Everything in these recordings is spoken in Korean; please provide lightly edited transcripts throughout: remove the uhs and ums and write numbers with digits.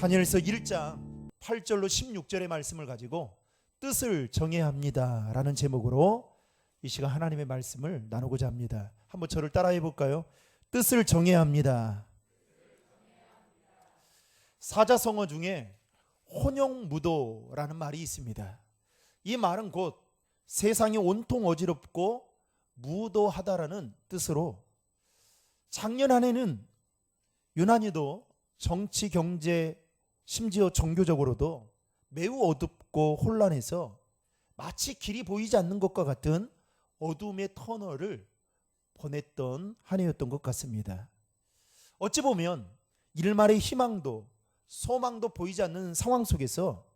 다니엘서 1장 8절로 16절의 말씀을 가지고 뜻을 정해야 합니다 라는 제목으로 이 시간 하나님의 말씀을 나누고자 합니다. 한번 저를 따라해 볼까요? 뜻을 정해야 합니다. 사자성어 중에 혼용무도라는 말이 있습니다. 이 말은 곧 세상이 온통 어지럽고 무도하다라는 뜻으로, 작년 한 해는 유난히도 정치, 경제, 심지어 종교적으로도 매우 어둡고 혼란해서 마치 길이 보이지 않는 것과 같은 어둠의 터널을 보냈던 한 해였던 것 같습니다. 어찌 보면 일말의 희망도 소망도 보이지 않는 상황 속에서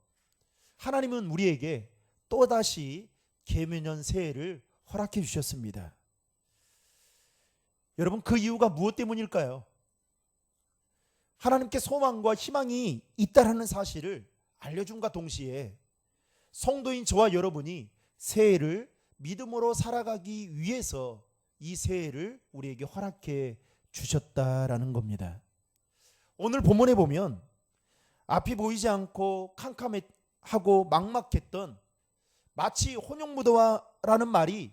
하나님은 우리에게 또다시 계명년 새해를 허락해 주셨습니다. 여러분, 그 이유가 무엇 때문일까요? 하나님께 소망과 희망이 있다라는 사실을 알려줌과 동시에 성도인 저와 여러분이 새해를 믿음으로 살아가기 위해서 이 새해를 우리에게 허락해 주셨다라는 겁니다. 오늘 본문에 보면 앞이 보이지 않고 캄캄하고 막막했던, 마치 혼용무도라는 말이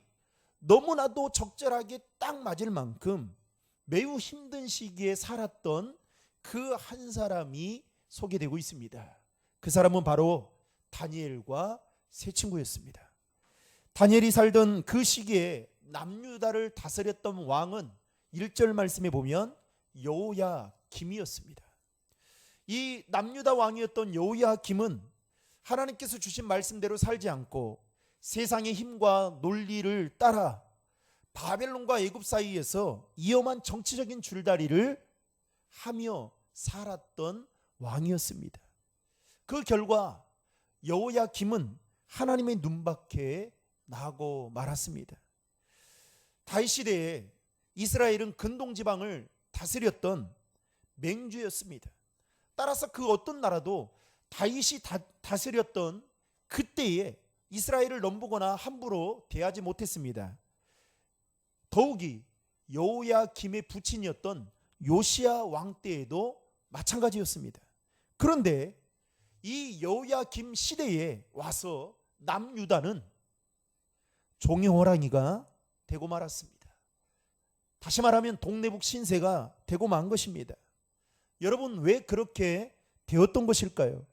너무나도 적절하게 딱 맞을 만큼 매우 힘든 시기에 살았던 그 한 사람이 소개되고 있습니다. 그 사람은 바로 다니엘과 세 친구였습니다. 다니엘이 살던 그 시기에 남유다를 다스렸던 왕은 1절 말씀에 보면 여호야김이었습니다. 이 남유다 왕이었던 여호야김은 하나님께서 주신 말씀대로 살지 않고 세상의 힘과 논리를 따라 바벨론과 애굽 사이에서 위험한 정치적인 줄다리를 하며 살았던 왕이었습니다. 그 결과 여호야김은 하나님의 눈밖에 나고 말았습니다. 다윗 시대에 이스라엘은 근동지방을 다스렸던 맹주였습니다. 따라서 그 어떤 나라도 다윗이 다스렸던 그때에 이스라엘을 넘보거나 함부로 대하지 못했습니다. 더욱이 여호야김의 부친이었던 요시야 왕 때에도 마찬가지였습니다. 그런데 이 여호야김 시대에 와서 남유다는 종의 호랑이가 되고 말았습니다. 다시 말하면 동네북 신세가 되고 만 것입니다. 여러분, 왜 그렇게 되었던 것일까요?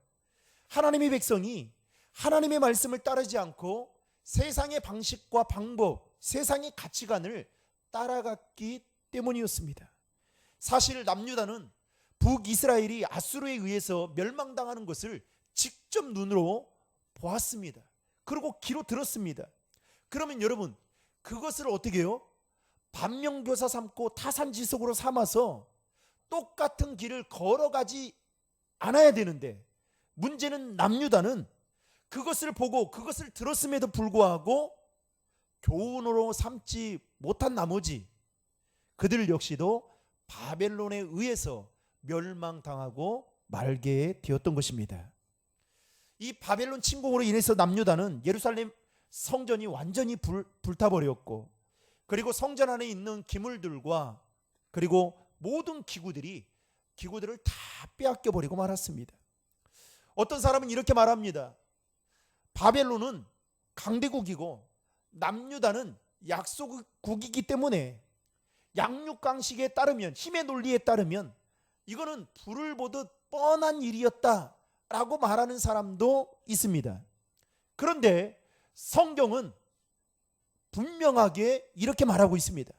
하나님의 백성이 하나님의 말씀을 따르지 않고 세상의 방식과 방법, 세상의 가치관을 따라갔기 때문이었습니다. 사실 남유다는 북이스라엘이 아수르에 의해서 멸망당하는 것을 직접 눈으로 보았습니다. 그리고 귀로 들었습니다. 그러면 여러분, 그것을 어떻게 해요? 반면교사 삼고 타산지석으로 삼아서 똑같은 길을 걸어가지 않아야 되는데, 문제는 남유다는 그것을 보고 그것을 들었음에도 불구하고 교훈으로 삼지 못한 나머지 그들 역시도 바벨론에 의해서 멸망당하고 말게 되었던 것입니다. 이 바벨론 침공으로 인해서 남유다는 예루살렘 성전이 완전히 불타버렸고, 그리고 성전 안에 있는 기물들과 그리고 모든 기구들을 다 빼앗겨 버리고 말았습니다. 어떤 사람은 이렇게 말합니다. 바벨론은 강대국이고 남유다는 약소국이기 때문에 양육강식에 따르면, 힘의 논리에 따르면 이거는 불을 보듯 뻔한 일이었다라고 말하는 사람도 있습니다. 그런데 성경은 분명하게 이렇게 말하고 있습니다.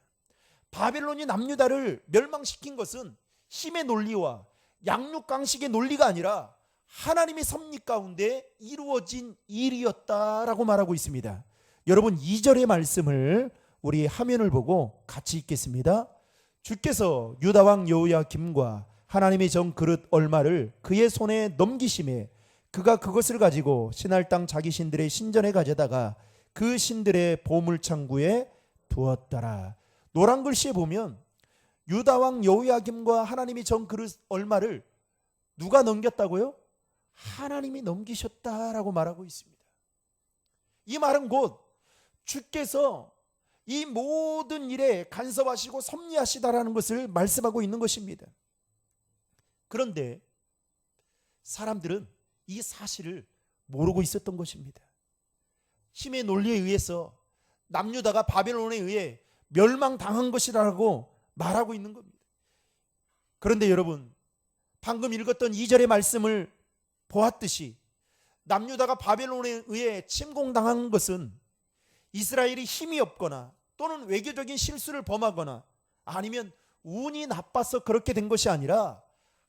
바벨론이 남유다를 멸망시킨 것은 힘의 논리와 양육강식의 논리가 아니라 하나님의 섭리 가운데 이루어진 일이었다라고 말하고 있습니다. 여러분, 2절의 말씀을 우리 화면을 보고 같이 읽겠습니다. 주께서 유다왕 여호야김과 하나님의 정 그릇 얼마를 그의 손에 넘기심에 그가 그것을 가지고 신할 땅 자기 신들의 신전에 가져다가 그 신들의 보물창고에 두었더라. 노란 글씨에 보면 유다왕 여호야김과 하나님의 정 그릇 얼마를 누가 넘겼다고요? 하나님이 넘기셨다라고 말하고 있습니다. 이 말은 곧 주께서 이 모든 일에 간섭하시고 섭리하시다라는 것을 말씀하고 있는 것입니다. 그런데 사람들은 이 사실을 모르고 있었던 것입니다. 힘의 논리에 의해서 남유다가 바벨론에 의해 멸망당한 것이라고 말하고 있는 겁니다. 그런데 여러분, 방금 읽었던 2절의 말씀을 보았듯이 남유다가 바벨론에 의해 침공당한 것은 이스라엘이 힘이 없거나 또는 외교적인 실수를 범하거나 아니면 운이 나빠서 그렇게 된 것이 아니라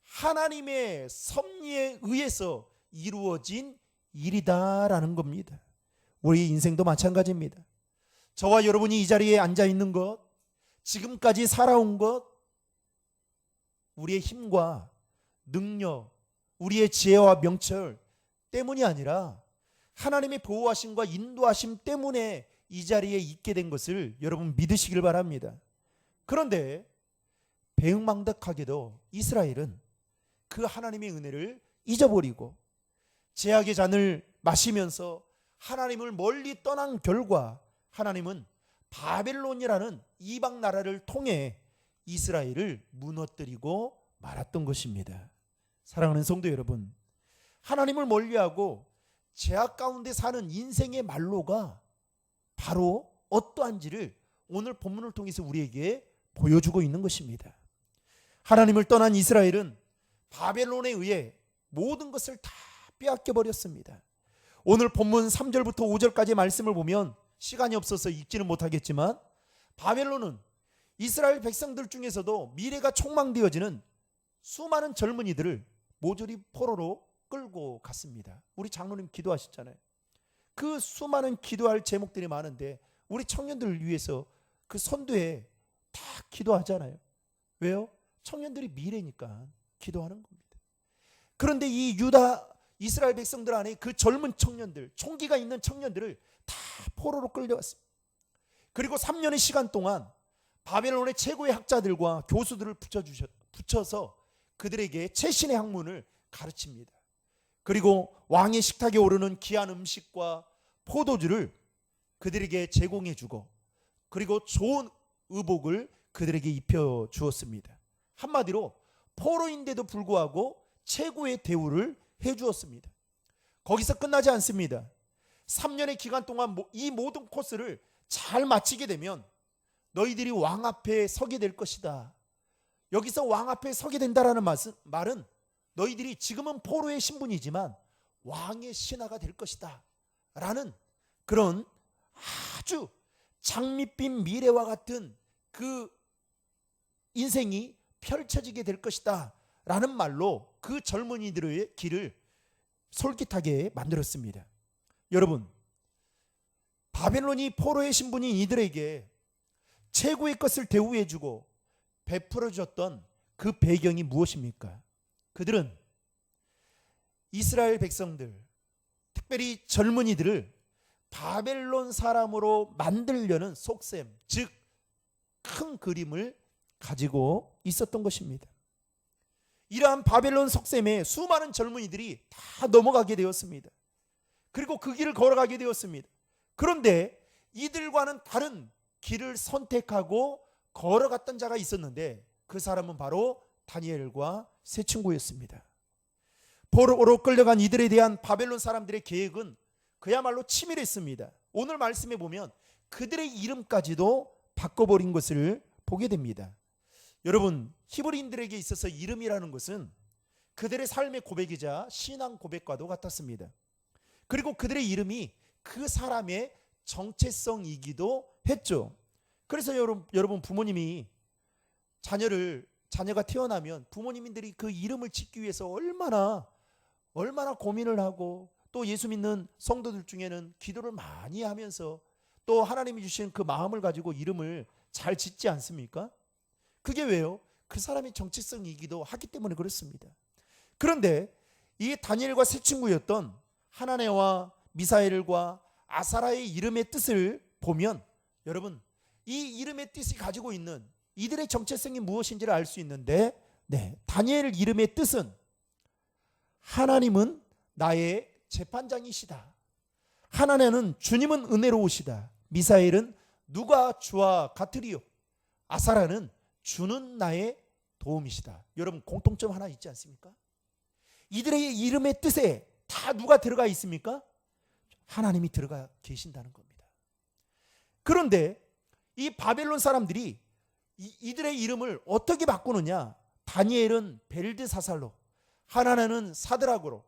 하나님의 섭리에 의해서 이루어진 일이다라는 겁니다. 우리 인생도 마찬가지입니다. 저와 여러분이 이 자리에 앉아 있는 것, 지금까지 살아온 것, 우리의 힘과 능력, 우리의 지혜와 명철 때문이 아니라 하나님의 보호하심과 인도하심 때문에 이 자리에 있게 된 것을 여러분 믿으시길 바랍니다. 그런데 배은망덕하게도 이스라엘은 그 하나님의 은혜를 잊어버리고 죄악의 잔을 마시면서 하나님을 멀리 떠난 결과 하나님은 바벨론이라는 이방 나라를 통해 이스라엘을 무너뜨리고 말았던 것입니다. 사랑하는 성도 여러분, 하나님을 멀리하고 죄악 가운데 사는 인생의 말로가 바로 어떠한지를 오늘 본문을 통해서 우리에게 보여주고 있는 것입니다. 하나님을 떠난 이스라엘은 바벨론에 의해 모든 것을 다 빼앗겨 버렸습니다. 오늘 본문 3절부터 5절까지 말씀을 보면 시간이 없어서 읽지는 못하겠지만 바벨론은 이스라엘 백성들 중에서도 미래가 촉망되어지는 수많은 젊은이들을 모조리 포로로 끌고 갔습니다. 우리 장로님 기도하셨잖아요. 그 수많은 기도할 제목들이 많은데 우리 청년들을 위해서 그 선두에 다 기도하잖아요. 왜요? 청년들이 미래니까 기도하는 겁니다. 그런데 이 유다 이스라엘 백성들 안에 그 젊은 청년들, 총기가 있는 청년들을 다 포로로 끌려갔습니다. 그리고 3년의 시간 동안 바벨론의 최고의 학자들과 교수들을 붙여서 그들에게 최신의 학문을 가르칩니다. 그리고 왕의 식탁에 오르는 귀한 음식과 포도주를 그들에게 제공해주고 그리고 좋은 의복을 그들에게 입혀 주었습니다. 한마디로 포로인데도 불구하고 최고의 대우를 해주었습니다. 거기서 끝나지 않습니다. 3년의 기간 동안 이 모든 코스를 잘 마치게 되면 너희들이 왕 앞에 서게 될 것이다. 여기서 왕 앞에 서게 된다라는 말은 너희들이 지금은 포로의 신분이지만 왕의 신하가 될 것이다 라는 그런 아주 장밋빛 미래와 같은 그 인생이 펼쳐지게 될 것이다 라는 말로 그 젊은이들의 길을 솔깃하게 만들었습니다. 여러분, 바벨론이 포로의 신분인 이들에게 최고의 것을 대우해주고 베풀어줬던 그 배경이 무엇입니까? 그들은 이스라엘 백성들, 특별히 젊은이들을 바벨론 사람으로 만들려는 속셈, 즉 큰 그림을 가지고 있었던 것입니다. 이러한 바벨론 속셈에 수많은 젊은이들이 다 넘어가게 되었습니다. 그리고 그 길을 걸어가게 되었습니다. 그런데 이들과는 다른 길을 선택하고 걸어갔던 자가 있었는데 그 사람은 바로 다니엘과 세 친구였습니다. 포로로 끌려간 이들에 대한 바벨론 사람들의 계획은 그야말로 치밀했습니다. 오늘 말씀에 보면 그들의 이름까지도 바꿔버린 것을 보게 됩니다. 여러분, 히브리인들에게 있어서 이름이라는 것은 그들의 삶의 고백이자 신앙 고백과도 같았습니다. 그리고 그들의 이름이 그 사람의 정체성이기도 했죠. 그래서 여러분 부모님이 자녀가 태어나면 부모님들이 그 이름을 짓기 위해서 얼마나 고민을 하고 또 예수 믿는 성도들 중에는 기도를 많이 하면서 또 하나님이 주신 그 마음을 가지고 이름을 잘 짓지 않습니까? 그게 왜요? 그 사람의 정체성이기도 하기 때문에 그렇습니다. 그런데 이 다니엘과 세 친구였던 하나네와 미사엘과 아사라의 이름의 뜻을 보면 여러분, 이 이름의 뜻이 가지고 있는 이들의 정체성이 무엇인지를 알 수 있는데 다니엘 이름의 뜻은 하나님은 나의 재판장이시다. 하나님은 주님은 은혜로우시다. 미사엘은 누가 주와 같으리요. 아사라는 주는 나의 도움이시다. 여러분 공통점 하나 있지 않습니까? 이들의 이름의 뜻에 다 누가 들어가 있습니까? 하나님이 들어가 계신다는 겁니다. 그런데 이 바벨론 사람들이 이들의 이름을 어떻게 바꾸느냐? 다니엘은 벨드사살로, 하나나는 사드락으로,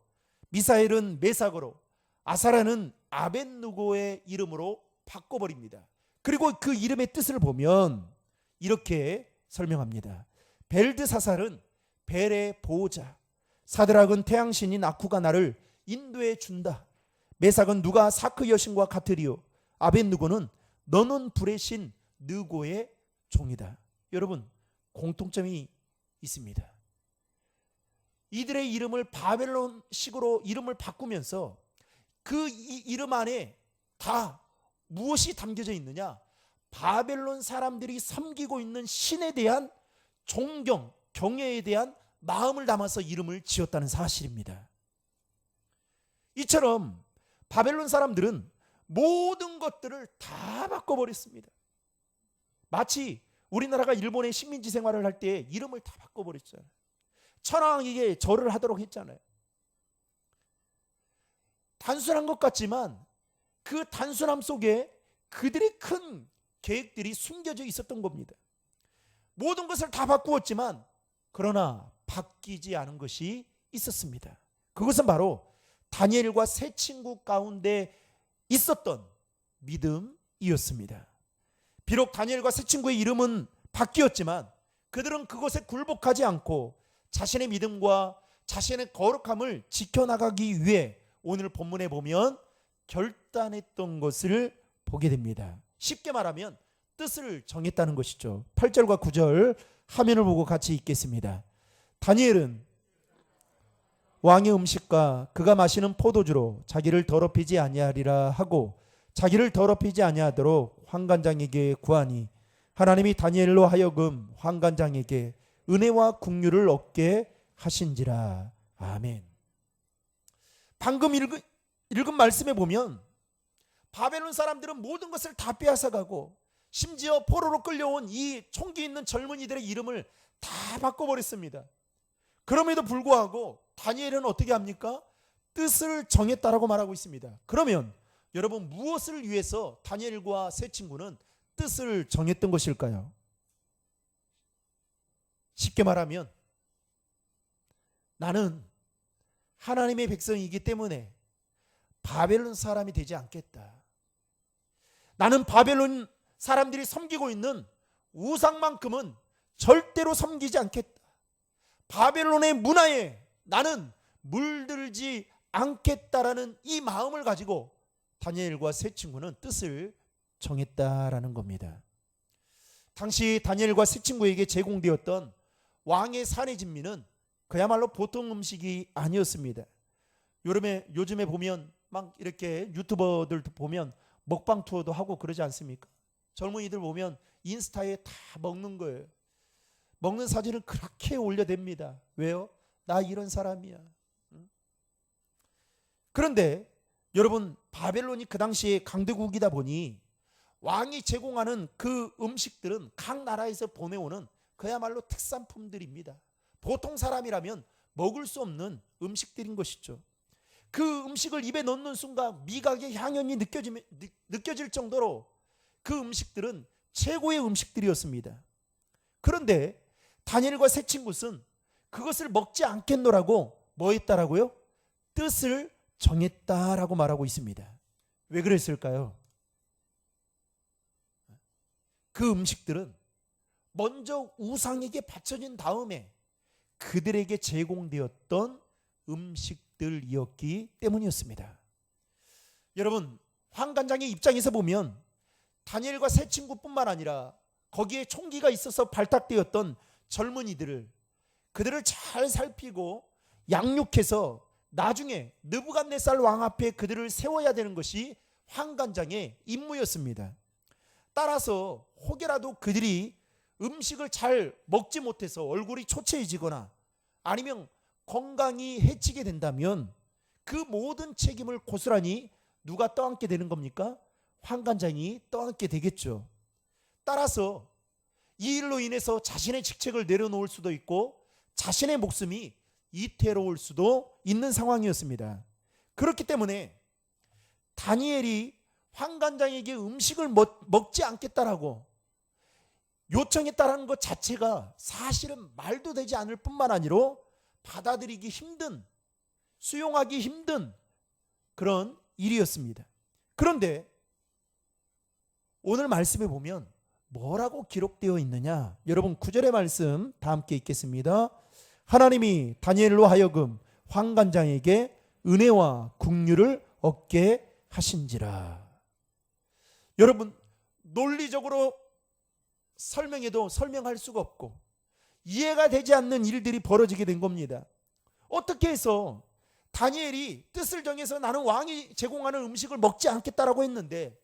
미사엘은 메삭으로, 아사라는 아벳느고의 이름으로 바꿔버립니다. 그리고 그 이름의 뜻을 보면 이렇게 설명합니다. 벨드사살은 벨의 보호자, 사드락은 태양신인 아쿠가 나를 인도해 준다, 메삭은 누가 사크 여신과 같으리요, 아벳느고는 너는 불의 신 느고의 종이다. 여러분, 공통점이 있습니다. 이들의 이름을 바벨론식으로 이름을 바꾸면서 그 이름 안에 다 무엇이 담겨져 있느냐? 바벨론 사람들이 섬기고 있는 신에 대한 존경, 경외에 대한 마음을 담아서 이름을 지었다는 사실입니다. 이처럼 바벨론 사람들은 모든 것들을 다 바꿔버렸습니다. 마치 우리나라가 일본의 식민지 생활을 할 때 이름을 다 바꿔버렸잖아요. 천황에게 절을 하도록 했잖아요. 단순한 것 같지만 그 단순함 속에 그들의 큰 계획들이 숨겨져 있었던 겁니다. 모든 것을 다 바꾸었지만 그러나 바뀌지 않은 것이 있었습니다. 그것은 바로 다니엘과 세 친구 가운데 있었던 믿음이었습니다. 비록 다니엘과 세 친구의 이름은 바뀌었지만 그들은 그것에 굴복하지 않고 자신의 믿음과 자신의 거룩함을 지켜나가기 위해 오늘 본문에 보면 결단했던 것을 보게 됩니다. 쉽게 말하면 뜻을 정했다는 것이죠. 8절과 9절 화면을 보고 같이 읽겠습니다. 다니엘은 왕의 음식과 그가 마시는 포도주로 자기를 더럽히지 아니하리라 하고 자기를 더럽히지 아니하도록 환관장에게 구하니 하나님이 다니엘로 하여금 환관장에게 은혜와 긍휼을 얻게 하신지라. 아멘. 방금 읽은 말씀에 보면 바벨론 사람들은 모든 것을 다 빼앗아가고 심지어 포로로 끌려온 이 총기 있는 젊은이들의 이름을 다 바꿔버렸습니다. 그럼에도 불구하고 다니엘은 어떻게 합니까? 뜻을 정했다라고 말하고 있습니다. 그러면 여러분, 무엇을 위해서 다니엘과 세 친구는 뜻을 정했던 것일까요? 쉽게 말하면 나는 하나님의 백성이기 때문에 바벨론 사람이 되지 않겠다. 나는 바벨론 사람들이 섬기고 있는 우상만큼은 절대로 섬기지 않겠다. 바벨론의 문화에 나는 물들지 않겠다라는 이 마음을 가지고 다니엘과 세 친구는 뜻을 정했다라는 겁니다. 당시 다니엘과 세 친구에게 제공되었던 왕의 산의 진미는 그야말로 보통 음식이 아니었습니다. 요즘에 보면 막 이렇게 유튜버들도 보면 먹방 투어도 하고 그러지 않습니까? 젊은이들 보면 인스타에 다 먹는 거예요. 먹는 사진을 그렇게 올려댑니다. 왜요? 나 이런 사람이야. 그런데 여러분, 바벨론이 그 당시에 강대국이다 보니 왕이 제공하는 그 음식들은 각 나라에서 보내오는 그야말로 특산품들입니다. 보통 사람이라면 먹을 수 없는 음식들인 것이죠. 그 음식을 입에 넣는 순간 미각의 향연이 느껴질 정도로 그 음식들은 최고의 음식들이었습니다. 그런데 다니엘과 세 친구는 그것을 먹지 않겠노라고 뭐 했다라고요? 뜻을 정했다라고 말하고 있습니다. 왜 그랬을까요? 그 음식들은 먼저 우상에게 바쳐진 다음에 그들에게 제공되었던 음식들이었기 때문이었습니다. 여러분, 환관장의 입장에서 보면 다니엘과 세 친구뿐만 아니라 거기에 총기가 있어서 발탁되었던 젊은이들을, 그들을 잘 살피고 양육해서 나중에 느부갓네살 왕 앞에 그들을 세워야 되는 것이 환관장의 임무였습니다. 따라서 혹여라도 그들이 음식을 잘 먹지 못해서 얼굴이 초췌해지거나 아니면 건강이 해치게 된다면 그 모든 책임을 고스란히 누가 떠안게 되는 겁니까? 환관장이 떠안게 되겠죠. 따라서 이 일로 인해서 자신의 직책을 내려놓을 수도 있고 자신의 목숨이 이태로울 수도 있는 상황이었습니다. 그렇기 때문에 다니엘이 환관장에게 음식을 먹지 않겠다라고 요청했다라는 것 자체가 사실은 말도 되지 않을 뿐만 아니라 받아들이기 힘든, 수용하기 힘든 그런 일이었습니다. 그런데 오늘 말씀에 보면 뭐라고 기록되어 있느냐? 여러분 9절의 말씀 다 함께 읽겠습니다. 하나님이 다니엘로 하여금 환관장에게 은혜와 긍휼을 얻게 하신지라. 여러분 논리적으로 설명해도 설명할 수가 없고 이해가 되지 않는 일들이 벌어지게 된 겁니다. 어떻게 해서 다니엘이 뜻을 정해서 나는 왕이 제공하는 음식을 먹지 않겠다라고 했는데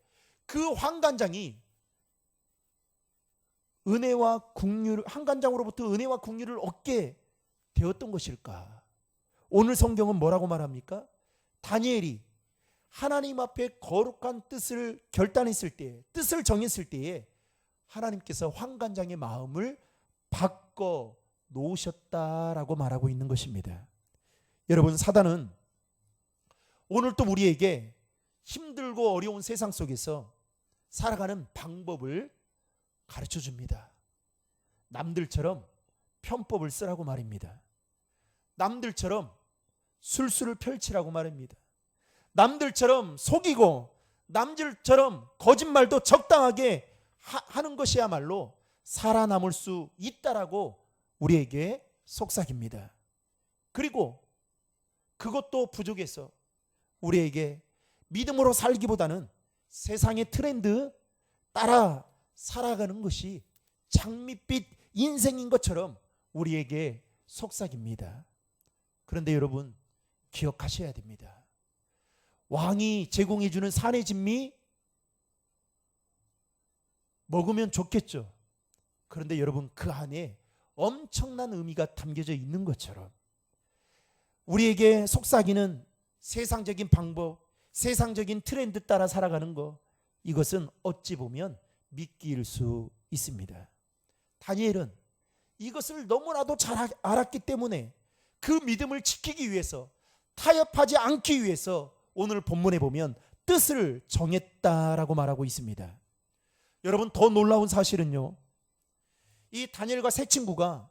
그 환관장이 은혜와 긍휼, 환관장으로부터 은혜와 긍휼을 얻게 되었던 것일까? 오늘 성경은 뭐라고 말합니까? 다니엘이 하나님 앞에 거룩한 뜻을 결단했을 때, 뜻을 정했을 때에 하나님께서 환관장의 마음을 바꿔 놓으셨다라고 말하고 있는 것입니다. 여러분 사단은 오늘 또 우리에게 힘들고 어려운 세상 속에서 살아가는 방법을 가르쳐 줍니다. 남들처럼 편법을 쓰라고 말입니다. 남들처럼 술수를 펼치라고 말입니다. 남들처럼 속이고 남들처럼 거짓말도 적당하게 하는 것이야말로 살아남을 수 있다라고 우리에게 속삭입니다. 그리고 그것도 부족해서 우리에게 믿음으로 살기보다는 세상의 트렌드 따라 살아가는 것이 장밋빛 인생인 것처럼 우리에게 속삭입니다. 그런데 여러분 기억하셔야 됩니다. 왕이 제공해주는 산의 진미 먹으면 좋겠죠. 그런데 여러분 그 안에 엄청난 의미가 담겨져 있는 것처럼 우리에게 속삭이는 세상적인 방법, 세상적인 트렌드 따라 살아가는 것, 이것은 어찌 보면 미끼일 수 있습니다. 다니엘은 이것을 너무나도 잘 알았기 때문에 그 믿음을 지키기 위해서, 타협하지 않기 위해서 오늘 본문에 보면 뜻을 정했다라고 말하고 있습니다. 여러분 더 놀라운 사실은요, 이 다니엘과 세 친구가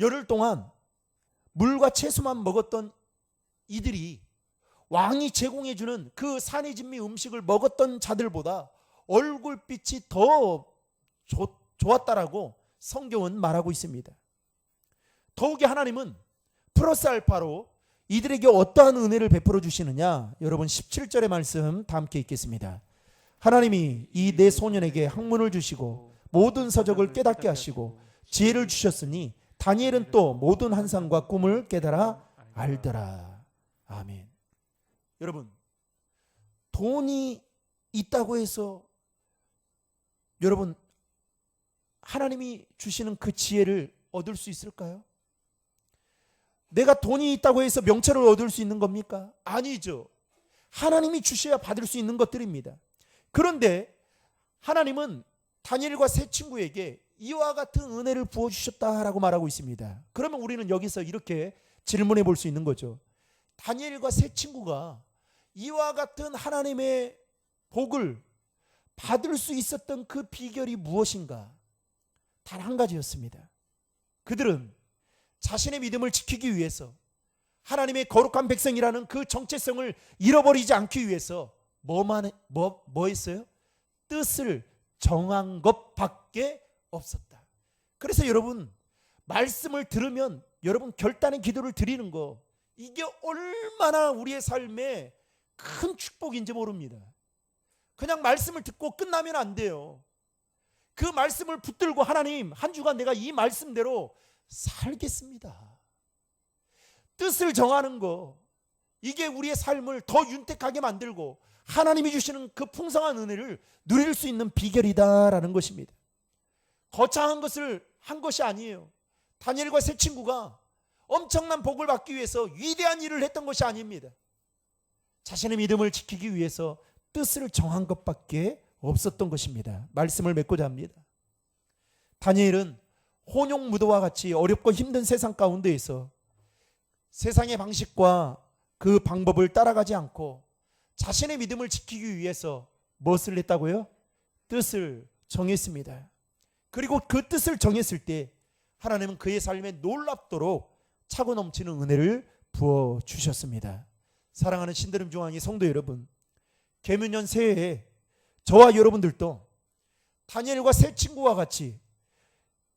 열흘 동안 물과 채소만 먹었던 이들이 왕이 제공해주는 그 산의 진미 음식을 먹었던 자들보다 얼굴빛이 더 좋았다라고 성경은 말하고 있습니다. 더욱이 하나님은 플러스 알파로 이들에게 어떠한 은혜를 베풀어 주시느냐? 여러분 17절의 말씀 다 함께 읽겠습니다. 하나님이 이 네 소년에게 학문을 주시고 모든 서적을 깨닫게 하시고 지혜를 주셨으니 다니엘은 또 모든 환상과 꿈을 깨달아 알더라. 아멘. 여러분 돈이 있다고 해서 여러분 하나님이 주시는 그 지혜를 얻을 수 있을까요? 내가 돈이 있다고 해서 명철을 얻을 수 있는 겁니까? 아니죠. 하나님이 주셔야 받을 수 있는 것들입니다. 그런데 하나님은 다니엘과 세 친구에게 이와 같은 은혜를 부어주셨다라고 말하고 있습니다. 그러면 우리는 여기서 이렇게 질문해 볼 수 있는 거죠. 다니엘과 세 친구가 이와 같은 하나님의 복을 받을 수 있었던 그 비결이 무엇인가? 단 한 가지였습니다. 그들은 자신의 믿음을 지키기 위해서 하나님의 거룩한 백성이라는 그 정체성을 잃어버리지 않기 위해서 뭐 했어요? 뜻을 정한 것밖에 없었다. 그래서 여러분 말씀을 들으면 여러분 결단의 기도를 드리는 거, 이게 얼마나 우리의 삶에 큰 축복인지 모릅니다. 그냥 말씀을 듣고 끝나면 안 돼요. 그 말씀을 붙들고 하나님 한 주간 내가 이 말씀대로 살겠습니다. 뜻을 정하는 거, 이게 우리의 삶을 더 윤택하게 만들고 하나님이 주시는 그 풍성한 은혜를 누릴 수 있는 비결이다라는 것입니다. 거창한 것을 한 것이 아니에요. 다니엘과 세 친구가 엄청난 복을 받기 위해서 위대한 일을 했던 것이 아닙니다. 자신의 믿음을 지키기 위해서 뜻을 정한 것밖에 없었던 것입니다. 말씀을 맺고자 합니다. 다니엘은 혼용무도와 같이 어렵고 힘든 세상 가운데에서 세상의 방식과 그 방법을 따라가지 않고 자신의 믿음을 지키기 위해서 무엇을 했다고요? 뜻을 정했습니다. 그리고 그 뜻을 정했을 때 하나님은 그의 삶에 놀랍도록 차고 넘치는 은혜를 부어주셨습니다. 사랑하는 신드림 중앙의 성도 여러분, 계문년 새해에 저와 여러분들도 다니엘과 세 친구와 같이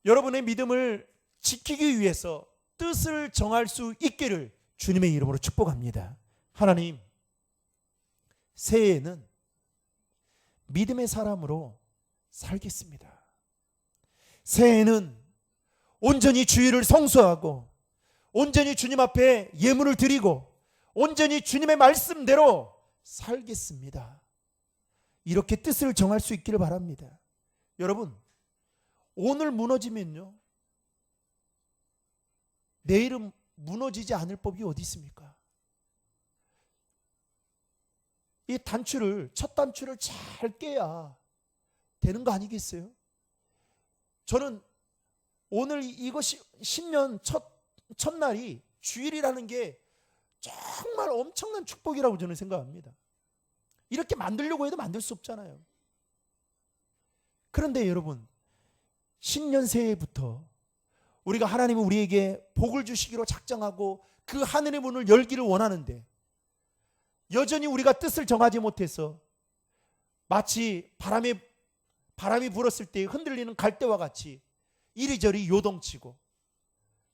여러분의 믿음을 지키기 위해서 뜻을 정할 수 있기를 주님의 이름으로 축복합니다. 하나님, 새해에는 믿음의 사람으로 살겠습니다. 새해에는 온전히 주의를 성수하고 온전히 주님 앞에 예물을 드리고 온전히 주님의 말씀대로 살겠습니다. 이렇게 뜻을 정할 수 있기를 바랍니다. 여러분, 오늘 무너지면요, 내일은 무너지지 않을 법이 어디 있습니까? 이 단추를, 첫 단추를 잘 깨야 되는 거 아니겠어요? 저는 오늘 이것이 신년 첫날이 주일이라는 게 정말 엄청난 축복이라고 저는 생각합니다. 이렇게 만들려고 해도 만들 수 없잖아요. 그런데 여러분, 신년 새해부터 우리가 하나님은 우리에게 복을 주시기로 작정하고 그 하늘의 문을 열기를 원하는데 여전히 우리가 뜻을 정하지 못해서 마치 바람이 불었을 때 흔들리는 갈대와 같이 이리저리 요동치고,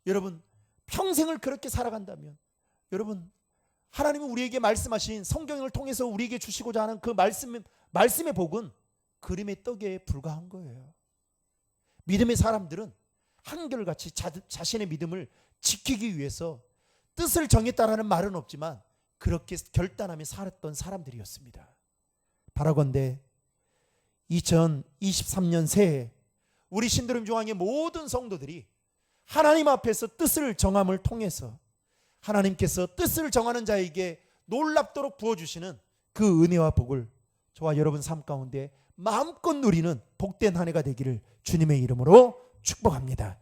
여러분 평생을 그렇게 살아간다면 여러분, 하나님은 우리에게 말씀하신 성경을 통해서 우리에게 주시고자 하는 그 말씀의 복은 그림의 떡에 불과한 거예요. 믿음의 사람들은 한결같이 자신의 믿음을 지키기 위해서 뜻을 정했다라는 말은 없지만 그렇게 결단하며 살았던 사람들이었습니다. 바라건대 2023년 새해 우리 신드림 중앙의 모든 성도들이 하나님 앞에서 뜻을 정함을 통해서 하나님께서 뜻을 정하는 자에게 놀랍도록 부어주시는 그 은혜와 복을 저와 여러분 삶 가운데 마음껏 누리는 복된 한 해가 되기를 주님의 이름으로 축복합니다.